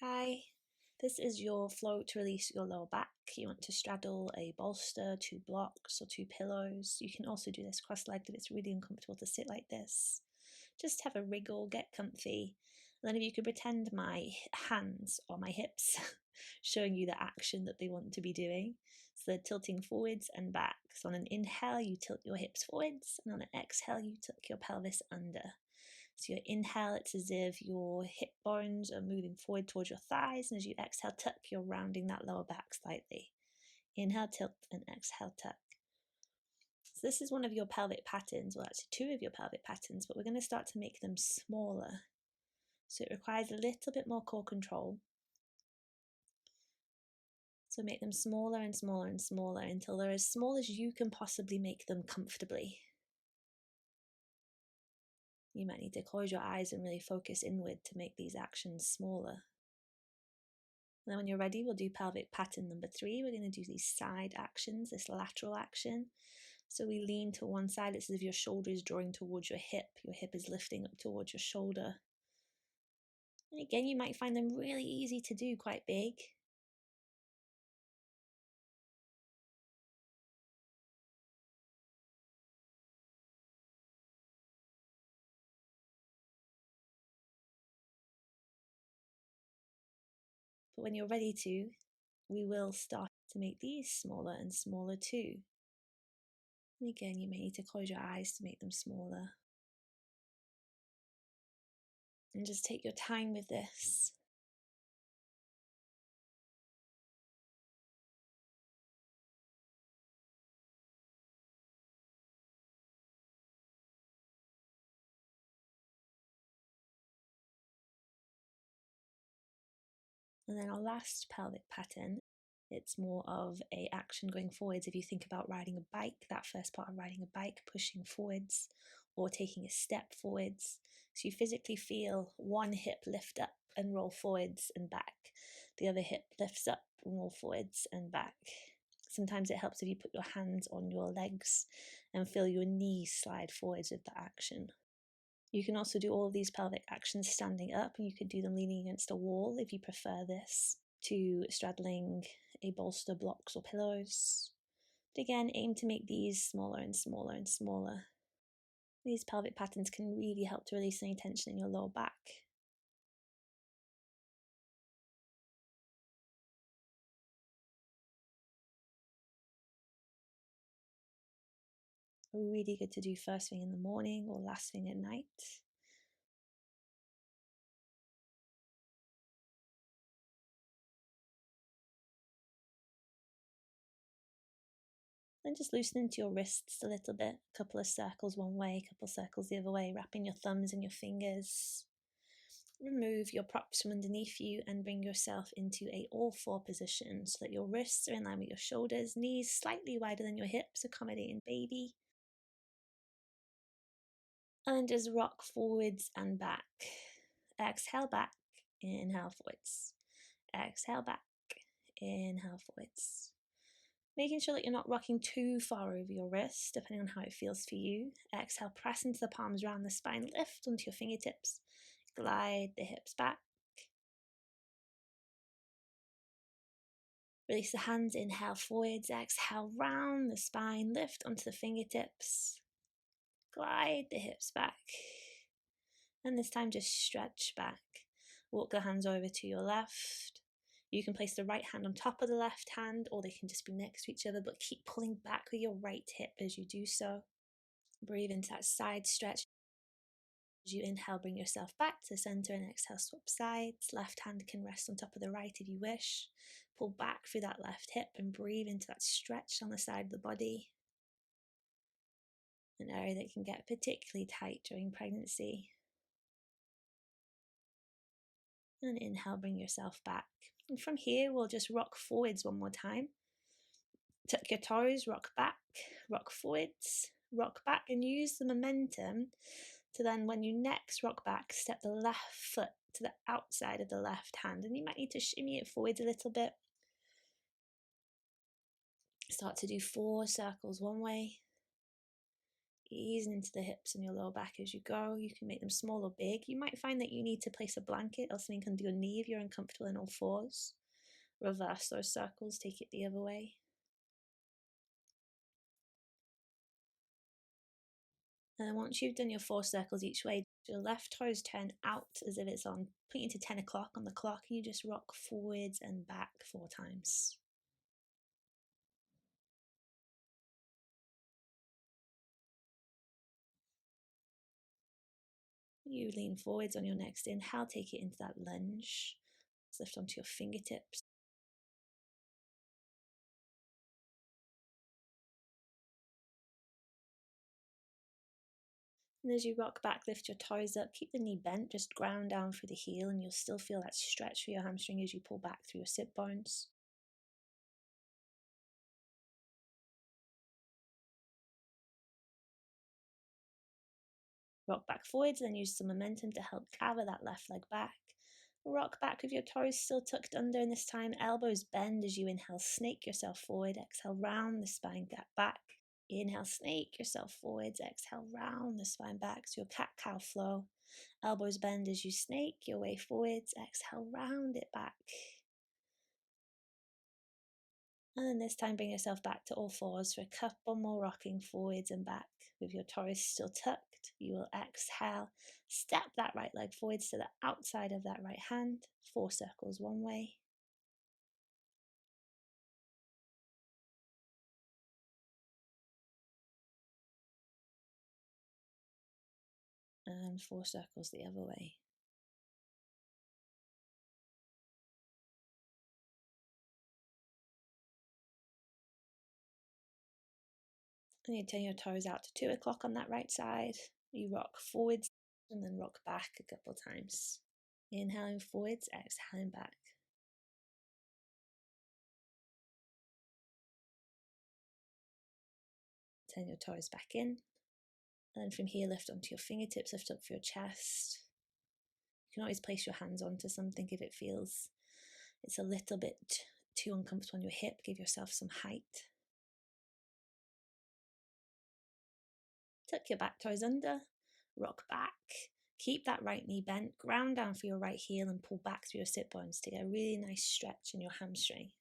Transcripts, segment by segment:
Hi, this is your flow to release your lower back. You want to straddle a bolster, 2 blocks or 2 pillows. You can also do this cross-legged if it's really uncomfortable to sit like this. Just have a wriggle, get comfy. And then if you could pretend my hands or my hips showing you the action that they want to be doing. So they're tilting forwards and back. So on an inhale, you tilt your hips forwards, and on an exhale, you tilt your pelvis under. So your inhale, it's as if your hip bones are moving forward towards your thighs, and as you exhale, tuck, you're rounding that lower back slightly. Inhale, tilt, and exhale, tuck. So this is one of your pelvic patterns, well actually 2 of your pelvic patterns, but we're going to start to make them smaller. So it requires a little bit more core control. So make them smaller and smaller and smaller until they're as small as you can possibly make them comfortably. You might need to close your eyes and really focus inward to make these actions smaller. And then when you're ready, we'll do pelvic pattern number 3. We're going to do these side actions, this lateral action. So we lean to one side, it's as if your shoulder is drawing towards your hip is lifting up towards your shoulder. And again, you might find them really easy to do, quite big. But when you're ready to, we will start to make these smaller and smaller too. And again, you may need to close your eyes to make them smaller. And just take your time with this. And then our last pelvic pattern, it's more of a action going forwards. If you think about riding a bike, that first part of riding a bike, pushing forwards or taking a step forwards. So you physically feel one hip lift up and roll forwards and back. The other hip lifts up and roll forwards and back. Sometimes it helps if you put your hands on your legs and feel your knees slide forwards with the action. You can also do all of these pelvic actions standing up, and you could do them leaning against a wall if you prefer this, to straddling a bolster, blocks or pillows. But again, aim to make these smaller and smaller and smaller. These pelvic patterns can really help to release any tension in your lower back. Really good to do first thing in the morning or last thing at night. Then just loosen into your wrists a little bit, a couple of circles one way, a couple of circles the other way, wrapping your thumbs and your fingers. Remove your props from underneath you and bring yourself into a all-4 position so that your wrists are in line with your shoulders, knees slightly wider than your hips, accommodating baby. And just rock forwards and back. Exhale back, inhale forwards. Exhale back, inhale forwards. Making sure that you're not rocking too far over your wrist, depending on how it feels for you. Exhale, press into the palms around the spine, lift onto your fingertips. Glide the hips back. Release the hands, inhale forwards, exhale round the spine, lift onto the fingertips. Glide the hips back. And this time just stretch back. Walk the hands over to your left. You can place the right hand on top of the left hand, or they can just be next to each other, but keep pulling back with your right hip as you do so. Breathe into that side stretch. As you inhale, bring yourself back to the center and exhale, swap sides. Left hand can rest on top of the right if you wish. Pull back through that left hip and breathe into that stretch on the side of the body. An area that can get particularly tight during pregnancy. And inhale, bring yourself back. And from here, we'll just rock forwards one more time. Tuck your toes, rock back, rock forwards, rock back, and use the momentum to then, when you next rock back, step the left foot to the outside of the left hand. And you might need to shimmy it forwards a little bit. Start to do 4 circles one way, easing into the hips and your lower back as you go. You can make them small or big. You might find that you need to place a blanket or something under your knee if you're uncomfortable in all fours. Reverse those circles, take it the other way. And then once you've done your 4 circles each way, your left toes turn out as if it's on, pointing to 10 o'clock on the clock, and you just rock forwards and back 4 times. You lean forwards on your next inhale, take it into that lunge. Lift onto your fingertips. And as you rock back, lift your toes up, keep the knee bent, just ground down through the heel, and you'll still feel that stretch for your hamstring as you pull back through your sit bones. Rock back forwards, then use some momentum to help gather that left leg back. Rock back with your toes still tucked under, and this time elbows bend as you inhale, snake yourself forward, exhale, round the spine, gap back. Inhale, snake yourself forwards, exhale, round the spine back. So your cat-cow flow. Elbows bend as you snake your way forwards, exhale, round it back. And then this time bring yourself back to all fours for a couple more rocking forwards and back. With your toes still tucked, you will exhale, step that right leg forwards to the outside of that right hand, 4 circles one way. And 4 circles the other way. And you turn your toes out to 2 o'clock on that right side. You rock forwards and then rock back a couple times. Inhaling forwards, exhaling back. Turn your toes back in. And then from here, lift onto your fingertips, lift up for your chest. You can always place your hands onto something if it feels it's a little bit too uncomfortable on your hip. Give yourself some height. Tuck your back toes under, rock back. Keep that right knee bent, ground down for your right heel and pull back through your sit bones to get a really nice stretch in your hamstring.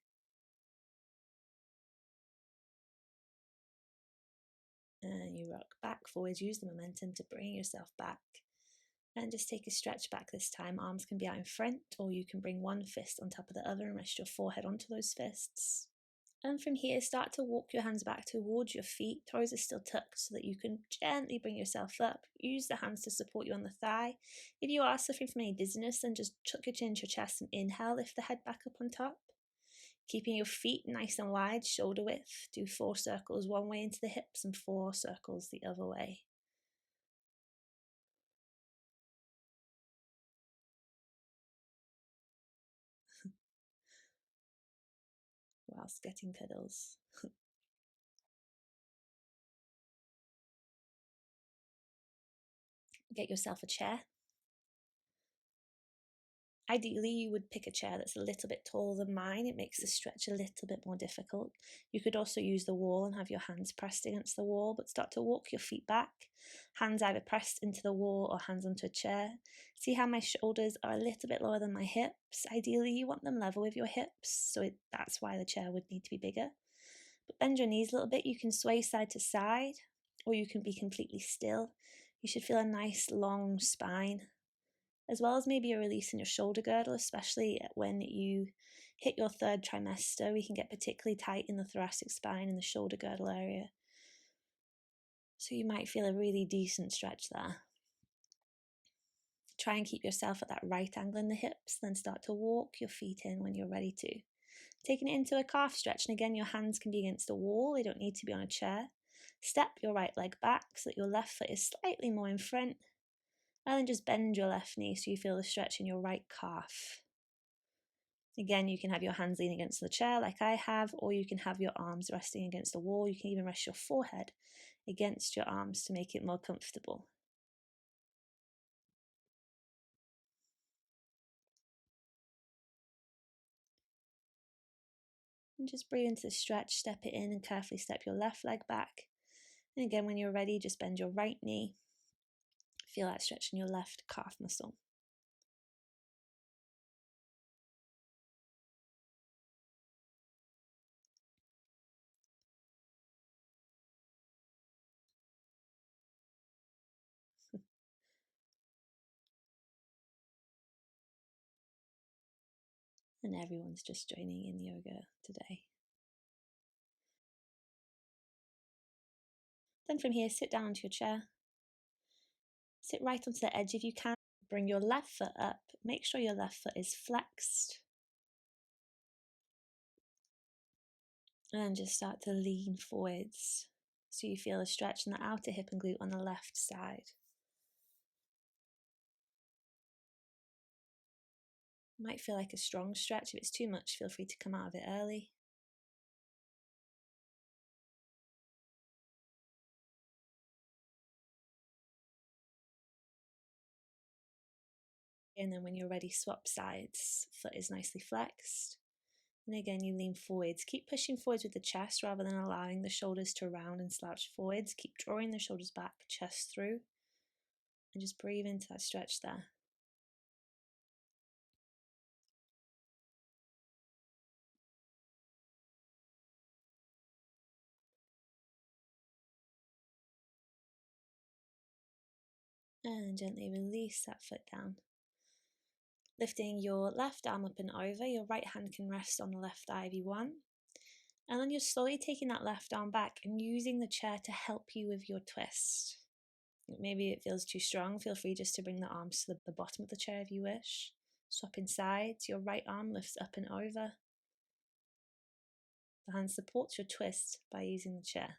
And you rock back forwards, use the momentum to bring yourself back. And just take a stretch back this time. Arms can be out in front, or you can bring one fist on top of the other and rest your forehead onto those fists. And from here, start to walk your hands back towards your feet. Toes are still tucked so that you can gently bring yourself up. Use the hands to support you on the thigh. If you are suffering from any dizziness, then just tuck your chin into your chest and inhale, lift the head back up on top. Keeping your feet nice and wide, shoulder width. Do 4 circles one way into the hips and 4 circles the other way. Whilst getting cuddles. Get yourself a chair. Ideally, you would pick a chair that's a little bit taller than mine. It makes the stretch a little bit more difficult. You could also use the wall and have your hands pressed against the wall, but start to walk your feet back. Hands either pressed into the wall or hands onto a chair. See how my shoulders are a little bit lower than my hips. Ideally, you want them level with your hips, so that's why the chair would need to be bigger. But bend your knees a little bit. You can sway side to side, or you can be completely still. You should feel a nice long spine, as well as maybe a release in your shoulder girdle, especially when you hit your 3rd trimester. We can get particularly tight in the thoracic spine and the shoulder girdle area. So you might feel a really decent stretch there. Try and keep yourself at that right angle in the hips, then start to walk your feet in when you're ready to. Taking it into a calf stretch, and again, your hands can be against a wall. They don't need to be on a chair. Step your right leg back so that your left foot is slightly more in front. And then just bend your left knee so you feel the stretch in your right calf. Again, you can have your hands leaning against the chair like I have, or you can have your arms resting against the wall. You can even rest your forehead against your arms to make it more comfortable. And just breathe into the stretch, step it in and carefully step your left leg back. And again, when you're ready, just bend your right knee. Feel that stretch in your left calf muscle. And everyone's just joining in yoga today. Then from here, sit down onto your chair. Sit right onto the edge if you can. Bring your left foot up. Make sure your left foot is flexed. And then just start to lean forwards so you feel a stretch in the outer hip and glute on the left side. It might feel like a strong stretch. If it's too much, feel free to come out of it early. And then when you're ready, swap sides. Foot is nicely flexed. And again, you lean forwards. Keep pushing forwards with the chest rather than allowing the shoulders to round and slouch forwards. Keep drawing the shoulders back, chest through. And just breathe into that stretch there. And gently release that foot down. Lifting your left arm up and over, your right hand can rest on the left thigh if you want. And then you're slowly taking that left arm back and using the chair to help you with your twist. Maybe it feels too strong, feel free just to bring the arms to the bottom of the chair if you wish. Swapping sides, your right arm lifts up and over. The hand supports your twist by using the chair.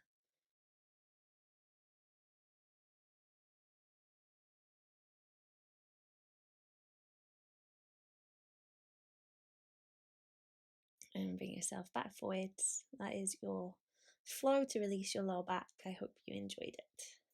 And bring yourself back forwards. That is your flow to release your lower back. I hope you enjoyed it.